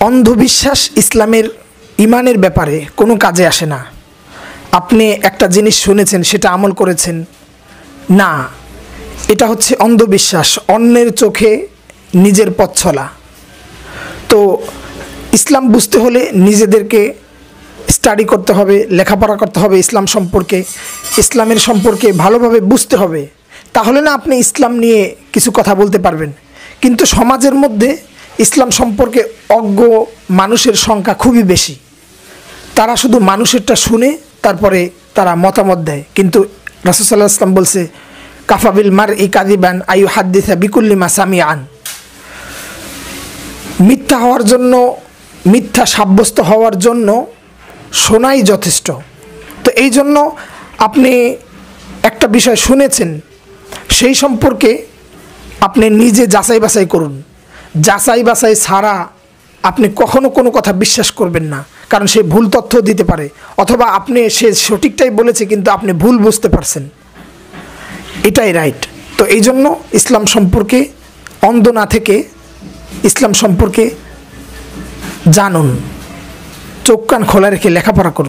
অন্ধবিশ্বাস ইসলামের ইমানের ব্যাপারে কোনো কাজে আসে না। আপনি একটা জিনিস শুনেছেন, সেটা আমল করেছেন না, এটা হচ্ছে অন্ধবিশ্বাস, অন্যের চোখে নিজের পথ চলা। তো ইসলাম বুঝতে হলে নিজেদেরকে স্টাডি করতে হবে, লেখাপড়া করতে হবে, ইসলাম সম্পর্কে, ইসলামের সম্পর্কে ভালোভাবে বুঝতে হবে। তাহলে না আপনি ইসলাম নিয়ে কিছু কথা বলতে পারবেন। কিন্তু সমাজের মধ্যে ইসলাম সম্পর্কে অজ্ঞ মানুষের সংখ্যা খুবই বেশি। তারা শুধু মানুষেরটা শুনে তারপরে তারা মতামত দেয়। কিন্তু রাসূল সাল্লাল্লাহু আলাইহি ওয়াসাল্লাম বলছে, কাফাবিল মারই কাযিবান আয়ু হাদ্দিসা বিকুল্লি মা সামিআন। মিথ্যা হওয়ার জন্য, মিথ্যা সাব্যস্ত হওয়ার জন্য শোনাই যথেষ্ট। তো এই জন্য আপনি একটা বিষয় শুনেছেন, সেই সম্পর্কে আপনি নিজে যাচাই বাছাই করুন। যাচাই বাছাই ছাড়া আপনি কখনো কোনো কথা বিশ্বাস করবেন না, কারণ সে ভুল তথ্য দিতে পারে, অথবা আপনি সে সঠিকটাই বলেছে কিন্তু আপনি ভুল বুঝতে পারছেন, এটাই রাইট। তো এই জন্য ইসলাম সম্পর্কে অন্ধ না থেকে ইসলাম সম্পর্কে জানুন, চোখ কান খোলা রেখে লেখাপড়া করুন।